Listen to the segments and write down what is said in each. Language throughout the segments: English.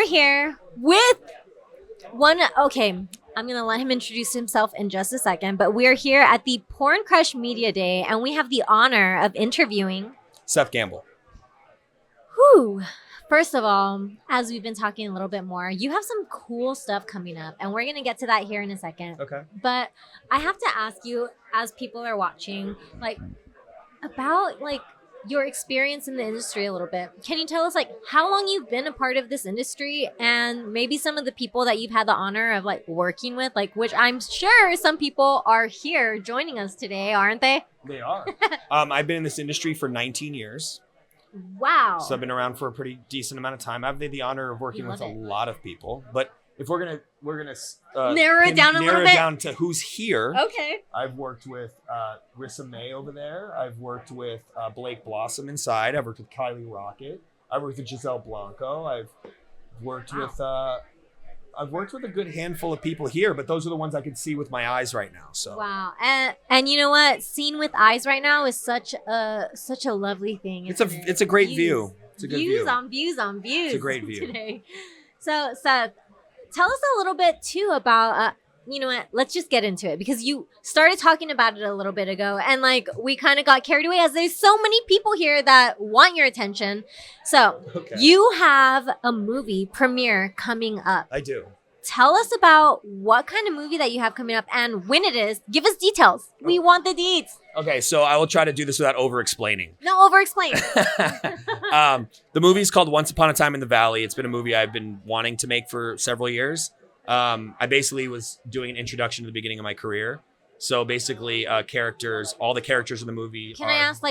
we're here with one. Okay, I'm going to let him introduce himself in just a second, but we're here at the Porn Crush Media Day, and we have the honor of interviewing Seth Gamble. Whew. First of all, as we've been talking a little bit more, you have some cool stuff coming up, and we're going to get to that here in a second. Okay. But I have to ask you, as people are watching, about your experience in the industry a little bit. Can you tell us how long you've been a part of this industry, and maybe some of the people that you've had the honor of working with, which I'm sure some people are here joining us today, aren't they? They are. I've been in this industry for 19 years. Wow. So I've been around for a pretty decent amount of time. I've had the honor of working with a lot of people, but if we're gonna narrow it down a little bit, down to who's here. Okay. I've worked with Rissa May over there. I've worked with Blake Blossom inside. I've worked with Kylie Rocket. I've worked with Giselle Blanco. I've worked with a good handful of people here, but those are the ones I can see with my eyes right now. So wow, and you know what? Seeing with eyes right now is such a lovely thing. It's a great view. It's a good view. Views on views. It's a great view today. So Seth, tell us a little bit too about you know what? Let's just get into it, because you started talking about it a little bit ago, and we kind of got carried away, as there's so many people here that want your attention. So You have a movie premiere coming up. I do. Tell us about what kind of movie that you have coming up and when it is. Give us details. We want the deets. Okay, so I will try to do this without over-explaining. No, over-explain. The movie's called Once Upon a Time in the Valley. It's been a movie I've been wanting to make for several years. I basically was doing an introduction to the beginning of my career. So basically, all the characters in the movie. Can I ask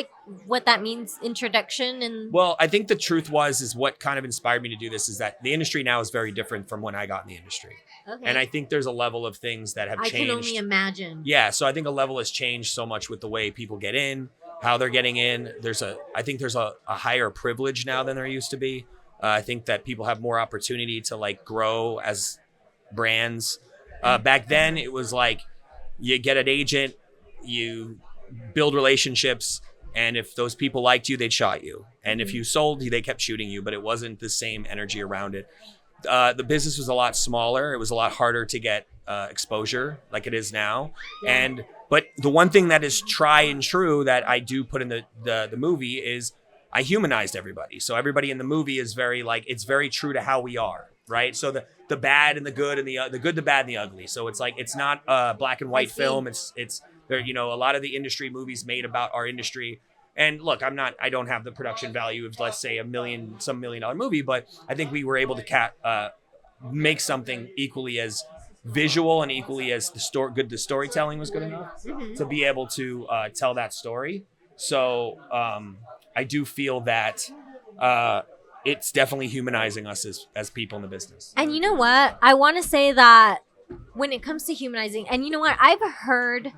what that means, introduction? And well, I think the truth is what kind of inspired me to do this is that the industry now is very different from when I got in the industry. Okay. And I think there's a level of things that have changed. I can only imagine. Yeah, so I think a level has changed so much with the way people get in, how they're getting in. I think there's a higher privilege now than there used to be. I think that people have more opportunity to grow as brands. Back then, it was you get an agent, you build relationships, and if those people liked you, they'd shot you. And if you sold, they kept shooting you, but it wasn't the same energy around it. The business was a lot smaller. It was a lot harder to get exposure like it is now. Yeah. But the one thing that is tried and true that I do put in the movie is I humanized everybody. So everybody in the movie is very it's very true to how we are. Right. So the bad and the good and the good, the bad and the ugly. So it's not a black and white film. It's there, a lot of the industry movies made about our industry. And look, I don't have the production value of, let's say, some $1 million movie, but I think we were able to make something equally as visual and equally as the storytelling was good enough to be able to tell that story. So I do feel that it's definitely humanizing us as people in the business. And you know what? I want to say that when it comes to humanizing, and you know what? I've heard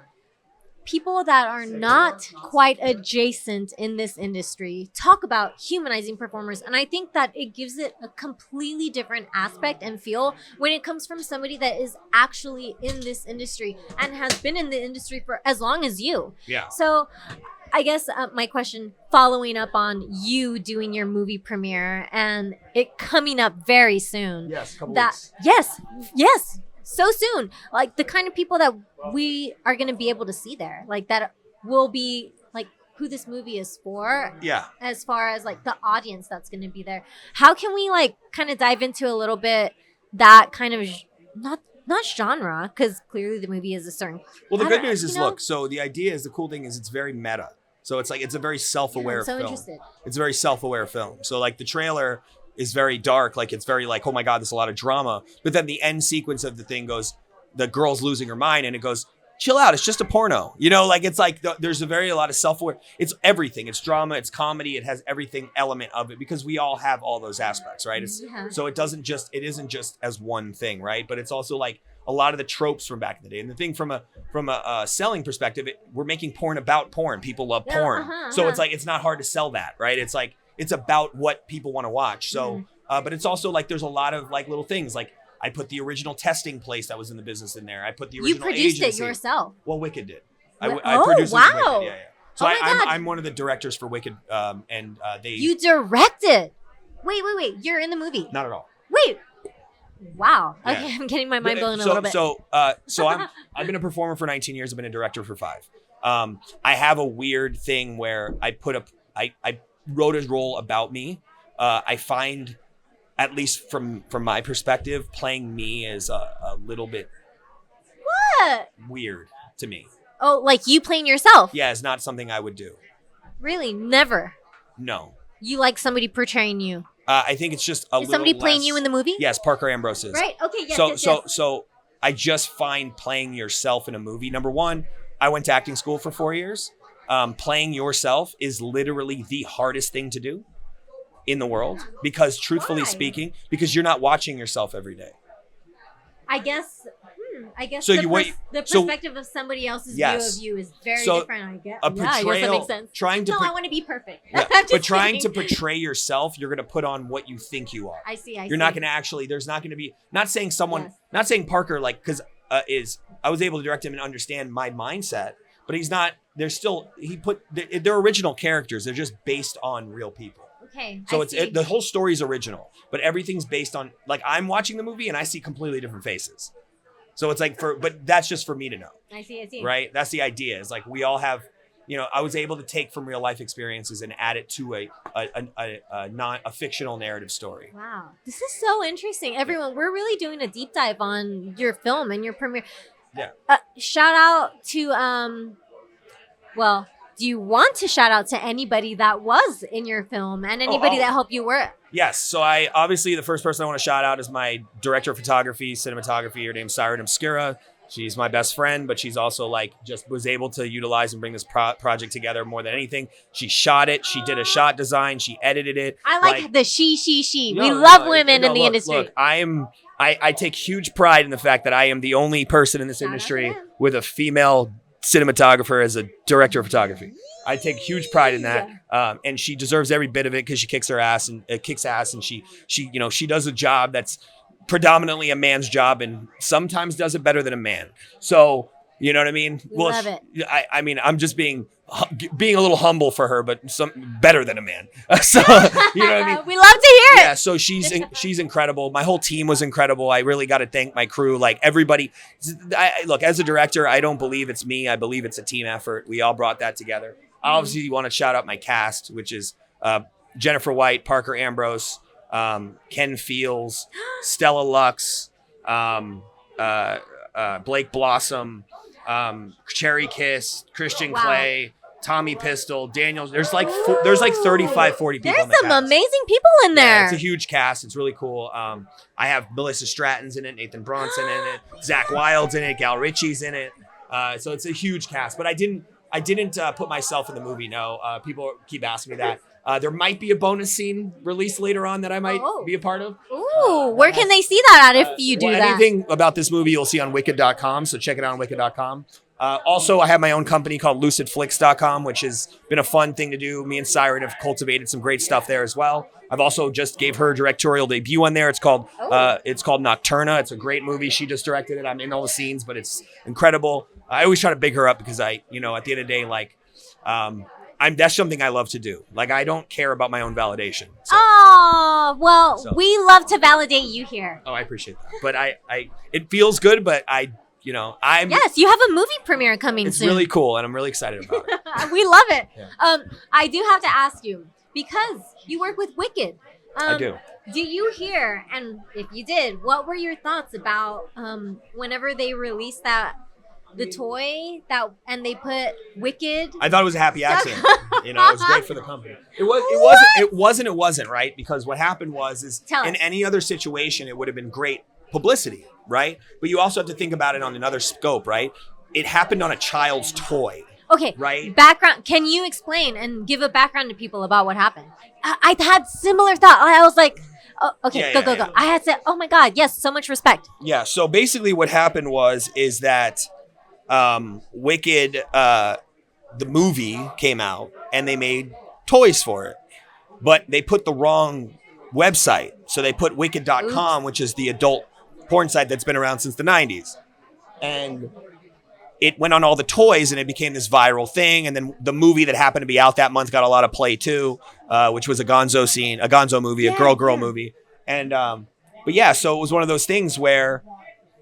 people that are not quite adjacent in this industry talk about humanizing performers. And I think that it gives it a completely different aspect and feel when it comes from somebody that is actually in this industry and has been in the industry for as long as you. Yeah. So I guess my question, following up on you doing your movie premiere and it coming up very soon. Yes, a couple weeks. Yes, so soon. The kind of people that we are going to be able to see there, that will be who this movie is for. Yeah. As far as the audience that's going to be there. How can we kind of dive into a little bit that kind of not genre, because clearly the movie is a certain. Well, the good news is, look, so the idea is, the cool thing is it's very meta. So it's it's a very self-aware film. Interested. It's a very self-aware film. So the trailer is very dark. It's very oh my God, there's a lot of drama. But then the end sequence of the thing goes, the girl's losing her mind, and it goes, chill out, it's just a porno. There's a lot of self-aware. It's everything. It's drama, it's comedy, it has everything element of it, because we all have all those aspects, right? So it isn't just as one thing, right? But it's also a lot of the tropes from back in the day. And the thing from a selling perspective, we're making porn about porn. People love porn. So it's not hard to sell that, right? It's about what people want to watch. So, but it's also there's a lot of little things. I put the original testing place that was in the business in there. I put the original agency. You produced it yourself? Well, Wicked did. I produced it with Wicked. Yeah. So I'm one of the directors for Wicked, and they. You directed. Wait. You're in the movie. Not at all. Wait. Wow. Yeah. Okay, I'm getting my mind blown a little bit. So I've been a performer for 19 years. I've been a director for 5. I have a weird thing where I wrote a role about me. I find, at least from my perspective, playing me is a little bit What? weird to me. Oh, like you playing yourself? Yeah, it's not something I would do. Really? Never? No. You like somebody portraying you? I think it's just a Is little somebody less, playing you in the movie? Yes, Parker Ambrose is. Right. Okay. Yes. So yes, so yes. so I just find playing yourself in a movie. Number one, I went to acting school for 4 years. Playing yourself is literally the hardest thing to do in the world because, truthfully Why? speaking, because you're not watching yourself every day. I guess. So the perspective of somebody else's Yes. view of you is very So different. I guess. A Yeah, I guess that portrayal, makes sense. trying to No, put- I want to be perfect. yeah, I'm just but trying to kidding. portray yourself, you're going to put on what you think you are. I see. You're not going to actually. There's not going to be. Not saying someone. Yes. Not saying Parker because I was able to direct him and understand my mindset, but he's not. There's still they're original characters. They're just based on real people. Okay. So I see. the whole story is original, but everything's based on, like, I'm watching the movie and I see completely different faces. So it's like but that's just for me to know, I see. right? That's the idea. Is like we all have, I was able to take from real life experiences and add it to a fictional narrative story. Wow. This is so interesting. Everyone, we're really doing a deep dive on your film and your premiere. Yeah. Shout out to well, do you want to shout out to anybody that was in your film and anybody that helped you work? Yes. So obviously the first person I want to shout out is my director of photography, cinematography. Her name's Siren Obscura. She's my best friend, but she's also just was able to utilize and bring this project together more than anything. She shot it. She did a shot design. She edited it. I like the she. No, we love no, women no, in the look, industry. Look, I take huge pride in the fact that I am the only person in this Shout out to industry them. with a female cinematographer as a director of photography. I take huge pride in that, and she deserves every bit of it because she kicks ass, and she does a job that's predominantly a man's job, and sometimes does it better than a man. So you know what I mean? Love it. I mean, I'm just being a little humble for her, but better than a man. So you know what I mean? We love to hear it. Yeah, so she's incredible. My whole team was incredible. I really got to thank my crew, like everybody. Look, as a director, I don't believe it's me. I believe it's a team effort. We all brought that together. I obviously want to shout out my cast, which is Jennifer White, Parker Ambrose, Ken Fields, Stella Lux, Blake Blossom, Cherry Kiss, Christian Clay, Tommy Pistol, Daniels. There's like 35, 40 people. There's in the some cast. amazing people in there. Yeah, it's a huge cast. It's really cool. I have Melissa Stratton's in it, Nathan Bronson in it, Zach Wilde's in it, Gal Ritchie's in it. So it's a huge cast. But I didn't put myself in the movie. No, people keep asking me that. There might be a bonus scene released later on that I might be a part of. Ooh, where can they see that at if you do that? Anything about this movie you'll see on wicked.com, so check it out on wicked.com. Also, I have my own company called lucidflix.com, which has been a fun thing to do. Me and Siren have cultivated some great stuff there as well. I've also just gave her directorial debut on there. It's called Nocturna. It's a great movie. She just directed it. I'm in all the scenes, but it's incredible. I always try to big her up because at the end of the day, that's something I love to do. Like, I don't care about my own validation. So. We love to validate you here. Oh, I appreciate that. But it feels good, but I'm. Yes, you have a movie premiere coming It's soon. really cool, and I'm really excited about it. We love it. Yeah. I do have to ask you, because you work with Wicked. I do. Do you hear, and if you did, what were your thoughts about whenever they released the toy and they put Wicked? I thought it was a happy accident. It was great for the company. It wasn't, right? Because what happened was in any other situation, it would have been great publicity, right? But you also have to think about it on another scope, right? It happened on a child's toy. Okay, right? Background. Can you explain and give a background to people about what happened? I had similar thought. I was like, oh, okay, go. I had said, oh my God, yes, so much respect. Yeah, so basically what happened is that Wicked, the movie came out and they made toys for it, but they put the wrong website. So they put wicked.com, which is the adult porn site that's been around since the 90s. And it went on all the toys and it became this viral thing. And then the movie that happened to be out that month got a lot of play too, which was a gonzo movie, a girl movie. And But yeah, so it was one of those things where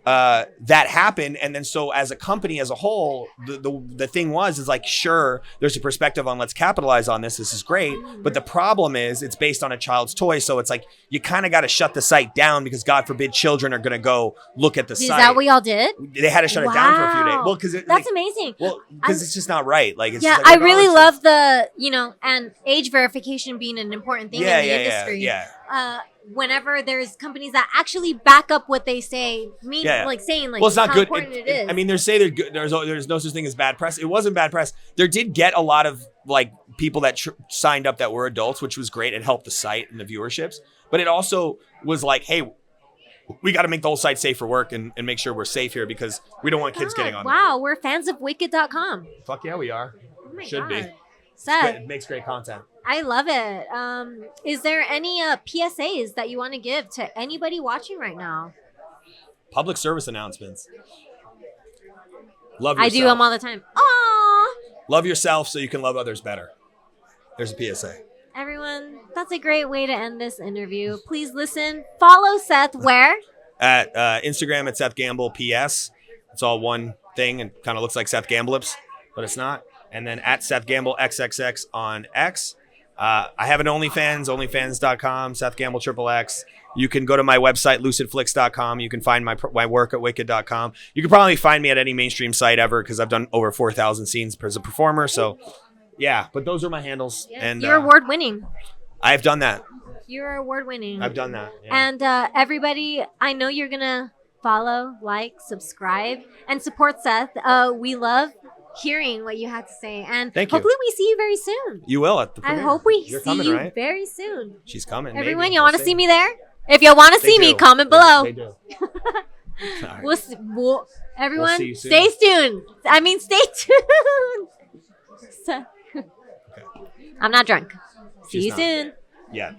that happened, and then so as a company as a whole, the thing is like, sure, there's a perspective on let's capitalize on this is great, but the problem is it's based on a child's toy, so it's like you kind of got to shut the site down because God forbid children are going to go look at the site. Is that what y'all did? They had to shut it down for a few days. Well, because that's like, amazing. Well, because it's just not right. Like, it's yeah, just like, I really love the and age verification being an important thing in the industry. Yeah. Whenever there's companies that actually back up what they say, like saying like, well, it's not how good. important it is. I mean, they're good. There's no such thing as bad press. It wasn't bad press. There did get a lot of like people that signed up that were adults, which was great. It helped the site and the viewerships, but it also was like, hey, we got to make the whole site safe for work and make sure we're safe here because we don't want kids getting on there. Wow, we're fans of Wicked.com. Fuck yeah, we are. Oh my Should God. be. Seth, It makes great content. I love it. Is there any PSAs that you want to give to anybody watching right now? Public service announcements. Love yourself. I do them all the time. Aww. Love yourself so you can love others better. There's a PSA. Everyone, that's a great way to end this interview. Please listen. Follow Seth where? At Instagram at Seth Gamble PS. It's all one thing and kind of looks like Seth Gambleips, but it's not. And then at Seth Gamble XXX on X. I have an OnlyFans, onlyfans.com, Seth Gamble XXX. You can go to my website, lucidflix.com. You can find my work at wicked.com. You can probably find me at any mainstream site ever because I've done over 4,000 scenes as a performer. So, yeah, but those are my handles. Yes, and you're award winning. I've done that. You're award winning. I've done that. Yeah. And everybody, I know you're going to follow, like, subscribe, and support Seth. We love hearing what you had to say, and hopefully we see you very soon. You will at the premiere. I hope we You're see coming, you right? very soon. She's coming. Everyone, y'all want to see me there? If y'all want to see me, comment below. They do. We'll everyone, see you soon. stay tuned. I mean, stay tuned. I'm not drunk. See you soon. Yeah.